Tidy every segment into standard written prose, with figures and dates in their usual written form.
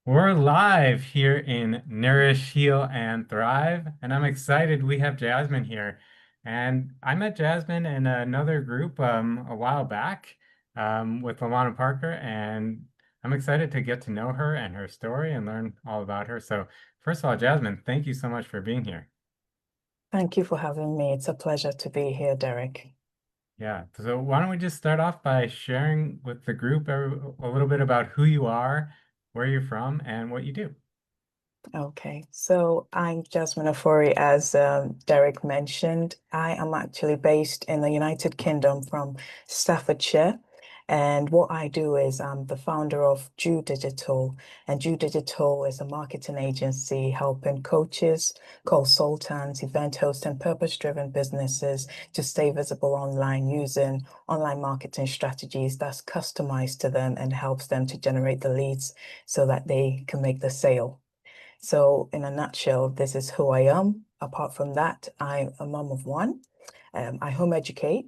We're live here in Nourish, Heal, and Thrive, and I'm excited we have Jasmine here. And I met Jasmine in another group a while back with Alana Parker, and I'm excited to get to know her and her story and learn all about her. So, first of all, Jasmine, thank you so much for being here. Thank you for having me. It's a pleasure to be here, Derek. Yeah, so why don't we just start off by sharing with the group a little bit about who you are, where you're from, and what you do. Okay, so I'm Jasmine Ofori, as Derek mentioned. I am actually based in the United Kingdom from Staffordshire. And what I do is I'm the founder of Joo Digital. And Joo Digital is a marketing agency helping coaches, consultants, event hosts, and purpose-driven businesses to stay visible online using online marketing strategies that's customized to them and helps them to generate the leads so that they can make the sale. So, in a nutshell, this is who I am. Apart from that, I'm a mom of one. I home educate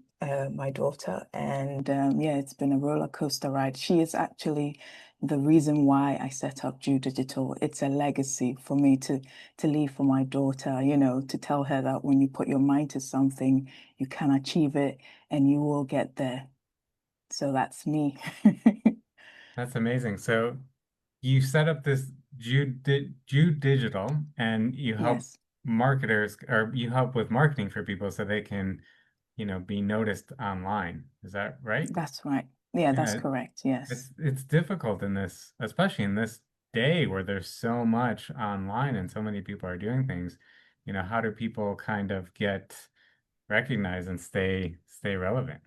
my daughter, and yeah, it's been a roller coaster ride. She is actually the reason why I set up Joo Digital. It's a legacy for me to leave for my daughter, to tell her that when you put your mind to something, you can achieve it and you will get there. So that's me. That's amazing. So, you set up this Jew Digital and you help Yes, marketers or you help with marketing for people so they can, be noticed online. Is that right? that's right. Yeah, that's Yeah, correct. Yes. it's difficult in this, especially in this day where there's so much online and so many people are doing things. How do people kind of get recognized and stay relevant?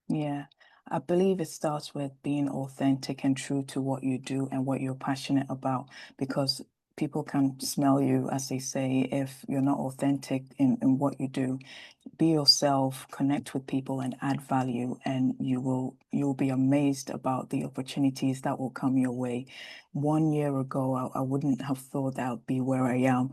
Yeah, I believe it starts with being authentic and true to what you do and what you're passionate about because people can smell you, as they say, if you're not authentic in what you do. Be yourself, connect with people and add value, and you'll be amazed about the opportunities that will come your way. 1 year ago, I wouldn't have thought that I'd be where I am,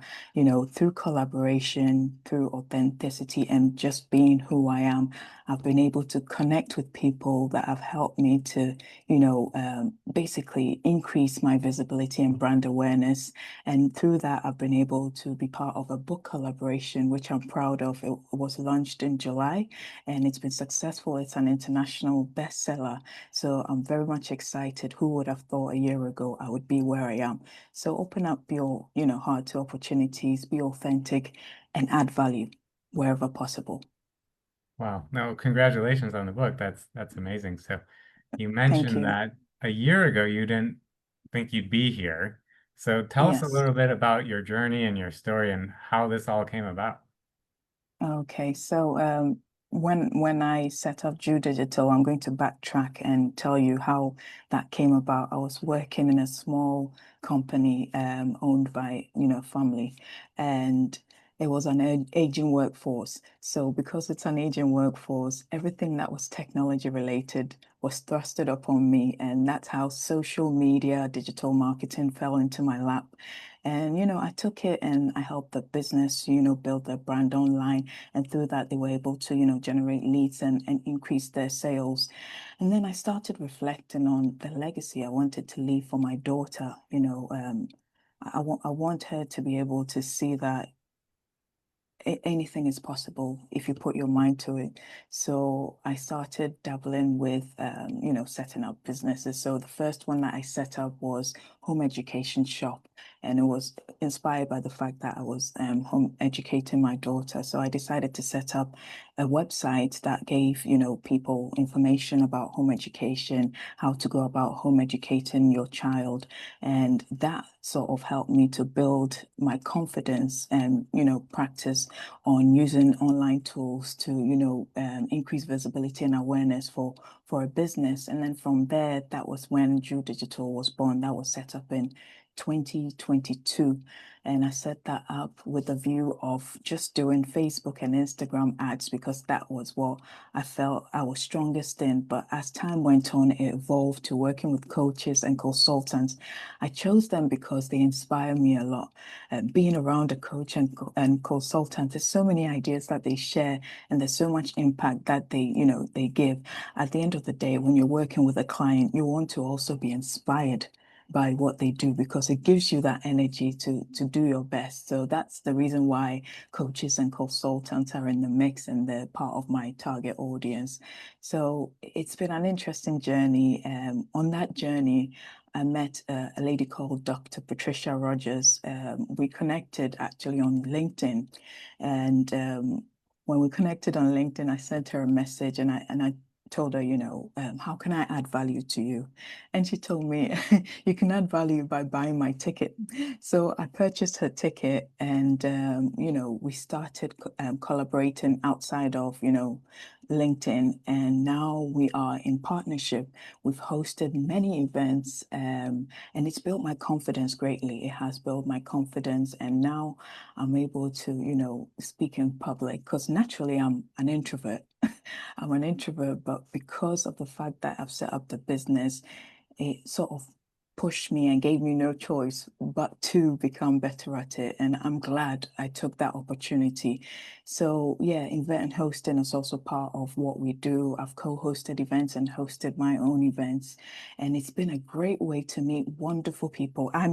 through collaboration, through authenticity, and just being who I am. I've been able to connect with people that have helped me to, basically increase my visibility and brand awareness. And through that, I've been able to be part of a book collaboration, which I'm proud of. It was launched in July and it's been successful. It's an international bestseller. So I'm very much excited. Who would have thought a year ago I would be where I am? So open up your, heart to opportunities, be authentic, and add value wherever possible. Wow. No, congratulations on the book. That's amazing. So you Thank mentioned you. that a year ago you didn't think you'd be here. So tell us a Yes. little bit about your journey and your story and how this all came about. Okay, so when I set up Joo Digital, I'm going to backtrack and tell you how that came about. I was working in a small company owned by, family, and it was an aging workforce. So because it's an aging workforce, everything that was technology related was thrusted upon me, and that's how social media, digital marketing fell into my lap. And I took it and I helped the business, build their brand online, and through that they were able to generate leads and increase their sales. And then I started reflecting on the legacy I wanted to leave for my daughter. I want her to be able to see that anything is possible if you put your mind to it. So I started dabbling with, setting up businesses. So the first one that I set up was home education shop, and it was inspired by the fact that I was home educating my daughter. So I decided to set up a website that gave, people information about home education, how to go about home educating your child, and that sort of helped me to build my confidence and practice on using online tools to, increase visibility and awareness for a business. And then from there, that was when Joo Digital was born. That was set up in 2022. And I set that up with the view of just doing Facebook and Instagram ads because that was what I felt I was strongest in. But as time went on, it evolved to working with coaches and consultants. I chose them because they inspire me a lot. Being around a coach and consultant, there's so many ideas that they share, and there's so much impact that they give. At the end of the day, when you're working with a client, you want to also be inspired. by what they do because it gives you that energy to do your best. So that's the reason why coaches and consultants are in the mix and they're part of my target audience. So it's been an interesting journey. On that journey, I met a lady called Dr. Patricia Rogers. We connected actually on LinkedIn, and when we connected on LinkedIn, I sent her a message and I told her, how can I add value to you? And she told me, you can add value by buying my ticket. So I purchased her ticket and, we started collaborating outside of, LinkedIn. And now we are in partnership. We've hosted many events and it's built my confidence greatly. It has built my confidence. And now I'm able to, speak in public because naturally I'm an introvert. I'm an introvert, but because of the fact that I've set up the business, it sort of pushed me and gave me no choice but to become better at it. And I'm glad I took that opportunity. So yeah, event and hosting is also part of what we do. I've co-hosted events and hosted my own events. And it's been a great way to meet wonderful people. I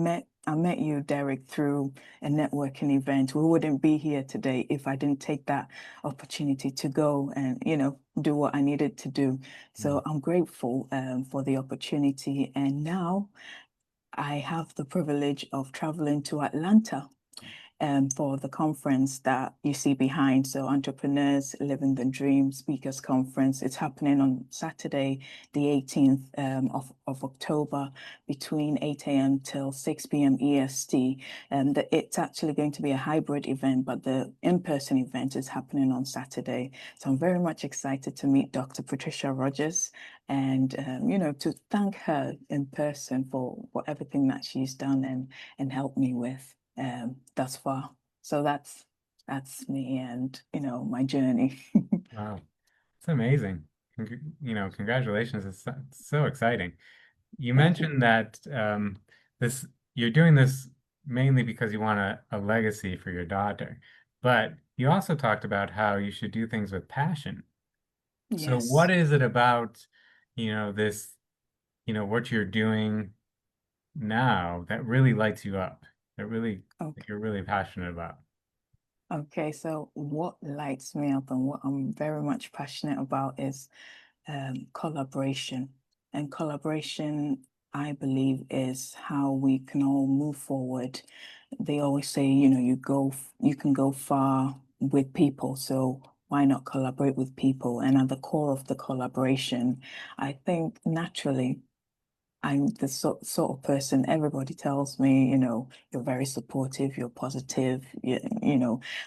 met you, Derek, through a networking event. We wouldn't be here today if I didn't take that opportunity to go and, do what I needed to do. Mm. So I'm grateful for the opportunity. And now I have the privilege of traveling to Atlanta for the conference that you see behind. So Entrepreneurs Living the Dream Speakers Conference. It's happening on Saturday, the 18th of October between 8 a.m. till 6 p.m. EST. And it's actually going to be a hybrid event, but the in-person event is happening on Saturday. So I'm very much excited to meet Dr. Patricia Rogers and, to thank her in person for everything that she's done and helped me with thus far. So that's me and my journey. Wow, it's amazing. Congratulations. It's so exciting. You Thank you. mentioned that this you're doing this mainly because you want a legacy for your daughter, but you also talked about how you should do things with passion. So what Yes. is it about, this, what you're doing now that really lights you up, that Okay. you're really passionate about? Okay. So what lights me up and what I'm very much passionate about is collaboration. And collaboration, I believe, is how we can all move forward. They always say, you can go far with people. So why not collaborate with people? And at the core of the collaboration, I think naturally I'm the sort of person everybody tells me, you're very supportive, you're positive,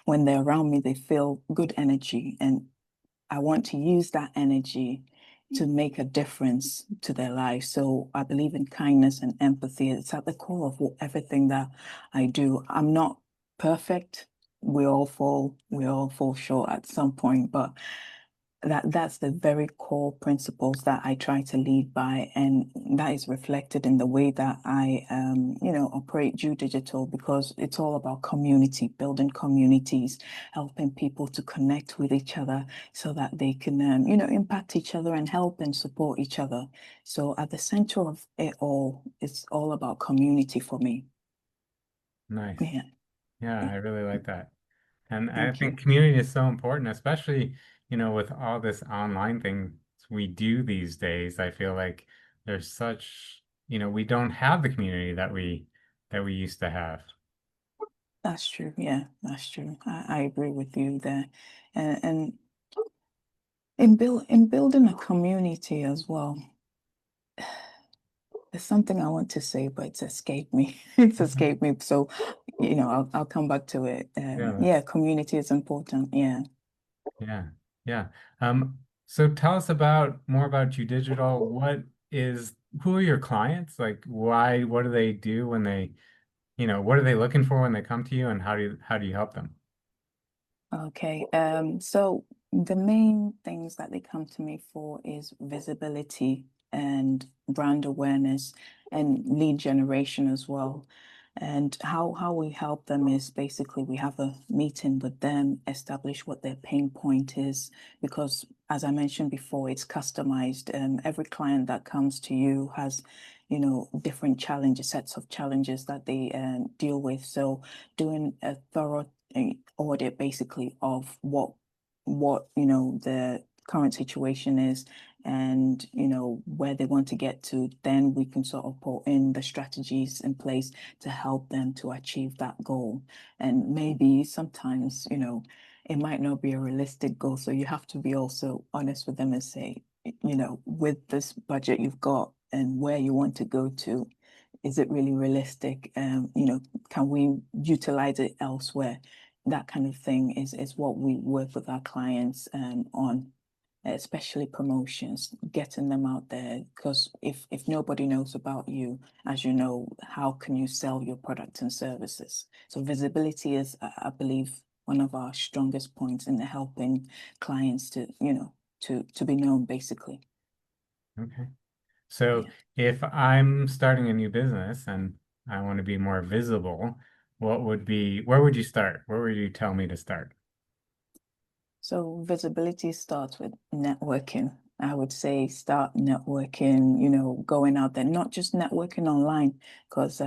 when they're around me, they feel good energy. And I want to use that energy to make a difference to their life. So I believe in kindness and empathy. It's at the core of everything that I do. I'm not perfect. We all fall short at some point, but that's the very core principles that I try to lead by, and that is reflected in the way that I operate Joo Digital because it's all about community, building communities, helping people to connect with each other so that they can impact each other and help and support each other. So at the center of it all, it's all about community for me. Nice. Yeah, Yeah, I really like that. And I thank you. think community is so important, especially, with all this online things we do these days. I feel like there's such, we don't have the community that we used to have. That's true. Yeah, that's true. I agree with you there. And in building a community as well, there's something I want to say, but it's escaped me. It's Okay. escaped me. So, I'll come back to it. Yeah, Yeah, that's community is important. Yeah. yeah. Yeah. So tell us about more about Joo Digital. Who are your clients? Like what do they do when what are they looking for when they come to you and how do you help them? Okay. So the main things that they come to me for is visibility and brand awareness and lead generation as well. And how we help them is basically we have a meeting with them, establish what their pain point is, because as I mentioned before, it's customized. Every client that comes to you has, different challenges, sets of challenges that they deal with. So doing a thorough audit basically of what the current situation is and where they want to get to, then we can sort of put in the strategies in place to help them to achieve that goal. And maybe sometimes, it might not be a realistic goal. So you have to be also honest with them and say, with this budget you've got and where you want to go to, is it really realistic? Can we utilize it elsewhere? That kind of thing is what we work with our clients on, especially promotions, getting them out there. Because if nobody knows about you, as you know, how can you sell your products and services? So visibility is, I believe, one of our strongest points in helping clients to, to be known, basically. Okay. So Yeah. if I'm starting a new business and I want to be more visible, where would you start? Where would you tell me to start? So visibility starts with networking. I would say start networking, going out there, not just networking online, because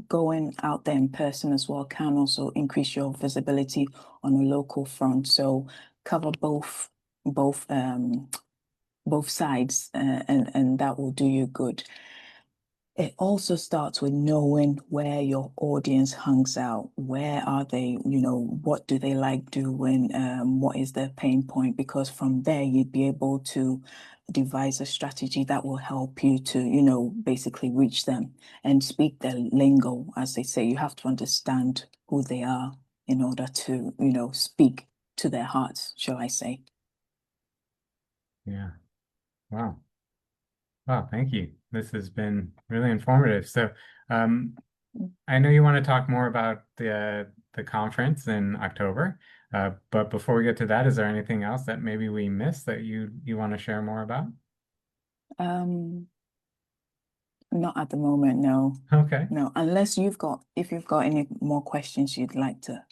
going out there in person as well can also increase your visibility on a local front. So cover both sides, and that will do you good. It also starts with knowing where your audience hangs out. Where are they? What do they like doing? What is their pain point? Because from there, you'd be able to devise a strategy that will help you to, basically reach them and speak their lingo. As they say, you have to understand who they are in order to, speak to their hearts, shall I say. Yeah. Wow. Wow, thank you. This has been really informative. So, um, I know you want to talk more about the conference in October, but before we get to that, is there anything else that maybe we missed that you want to share more about? Um, Not at the moment, no. Okay. No, unless if you've got any more questions you'd like to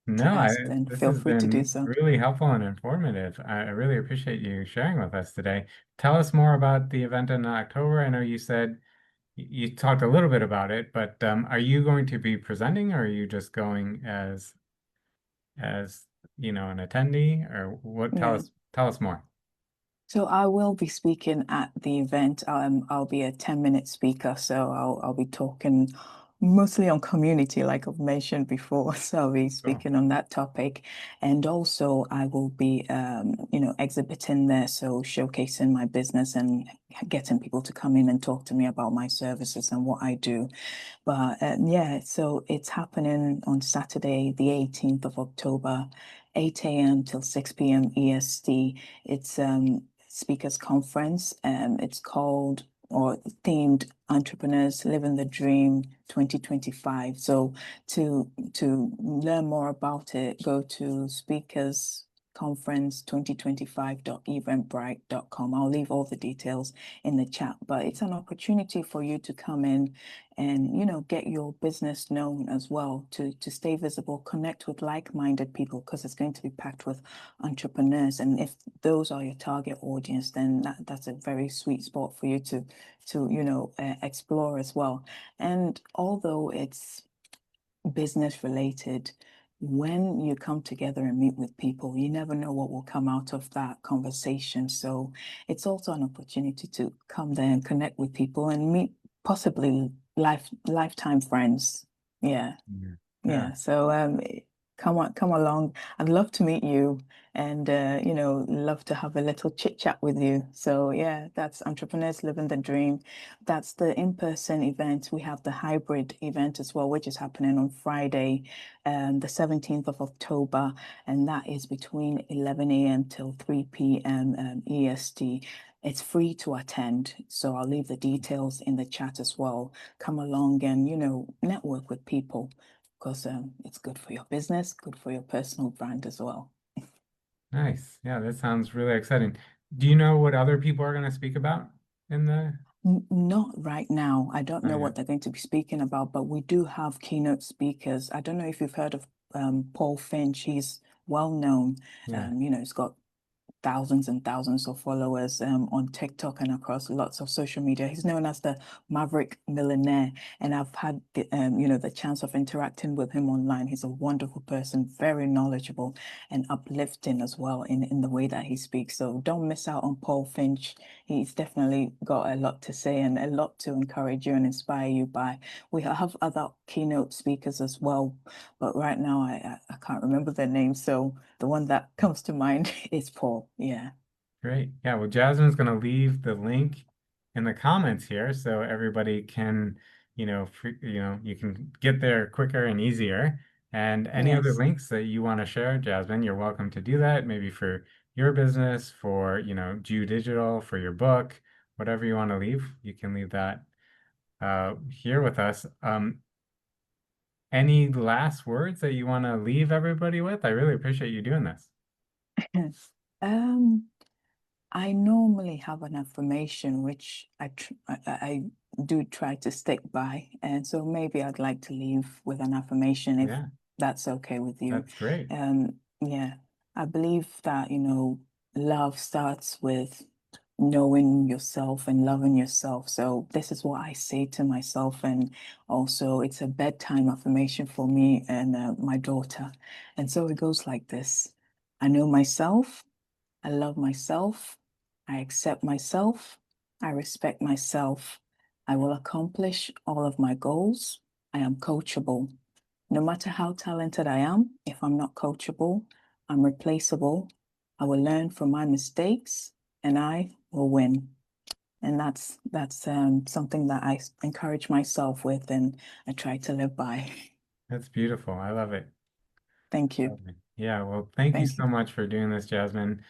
No, ask, then this feel has free to do been so. really helpful and informative. I really appreciate you sharing with us today. Tell us more about the event in October. I know you said you talked a little bit about it, but are you going to be presenting or are you just going as an attendee or what? Yeah. Tell us more. So I will be speaking at the event. I'll be a 10-minute speaker, so I'll be talking mostly on community, like I've mentioned before. So I'll be Cool. speaking on that topic. And also I will be exhibiting there, so showcasing my business and getting people to come in and talk to me about my services and what I do. But yeah, so it's happening on Saturday, the 18th of October, 8 a.m. till 6 p.m. EST. It's speakers conference. It's called or themed Entrepreneurs Living the Dream 2025. So to learn more about it, go to speakers conference 2025.eventbrite.com. I'll leave all the details in the chat, but it's an opportunity for you to come in and get your business known as well, to stay visible, connect with like-minded people, because it's going to be packed with entrepreneurs. And if those are your target audience, then that's a very sweet spot for you to explore as well. And although it's business related, when you come together and meet with people, you never know what will come out of that conversation. So it's also an opportunity to come there and connect with people and meet possibly lifetime friends. Yeah. Yeah. Yeah. Yeah, so come along. I'd love to meet you and love to have a little chit chat with you. So yeah, that's Entrepreneurs Living the Dream. That's the in-person event. We have the hybrid event as well, which is happening on Friday, the 17th of October, and that is between 11 a.m. till 3 p.m. EST. It's free to attend, so I'll leave the details in the chat as well. Come along and network with people because it's good for your business, good for your personal brand as well. Nice. Yeah, that sounds really exciting. Do you know what other people are going to speak about in the? Not right now. I don't Oh know yeah. what they're going to be speaking about, but we do have keynote speakers. I don't know if you've heard of Paul Finch. He's well known. Yeah. He's got thousands and thousands of followers on TikTok and across lots of social media. He's known as the Maverick Millionaire, and I've had the chance of interacting with him online. He's a wonderful person, very knowledgeable and uplifting as well in the way that he speaks. So don't miss out on Paul Finch. He's definitely got a lot to say and a lot to encourage you and inspire you by. We have other keynote speakers as well, but right now I can't remember their names. So the one that comes to mind is Paul. Yeah. Great. Yeah, well, Jasmine's going to leave the link in the comments here so everybody can, you can get there quicker and easier. And any other Yes. links that you want to share, Jasmine, you're welcome to do that, maybe for your business, for, Joo Digital, for your book, whatever you want to leave, you can leave that here with us. Any last words that you want to leave everybody with? I really appreciate you doing this. Um, I normally have an affirmation which I do try to stick by, and so maybe I'd like to leave with an affirmation if Yeah, that's okay with you. that's great. Yeah, I believe that, love starts with knowing yourself and loving yourself. So this is what I say to myself, and also it's a bedtime affirmation for me and my daughter. And so it goes like this: I know myself. I love myself. I accept myself. I respect myself. I will accomplish all of my goals. I am coachable. No matter how talented I am, if I'm not coachable, I'm replaceable. I will learn from my mistakes and I will win. And that's something that I encourage myself with and I try to live by. That's beautiful. I love it. Thank you. Lovely. Yeah, well, thank you Thank so you. much for doing this, Jasmine.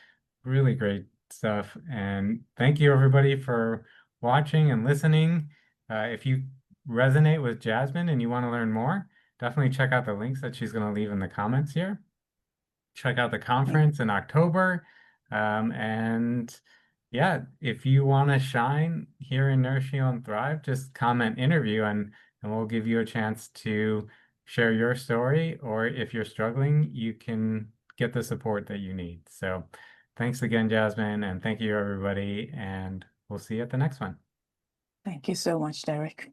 Really great stuff. And thank you, everybody, for watching and listening. If you resonate with Jasmine and you want to learn more, definitely check out the links that she's going to leave in the comments here. Check out the Thank conference in October. And yeah, if you want to shine here in Nourish, Heal, and Thrive, just comment interview and we'll give you a chance to share your story. Or if you're struggling, you can get the support that you need. So thanks again, Jasmine, and thank you, everybody. And we'll see you at the next one. thank you so much, Derek.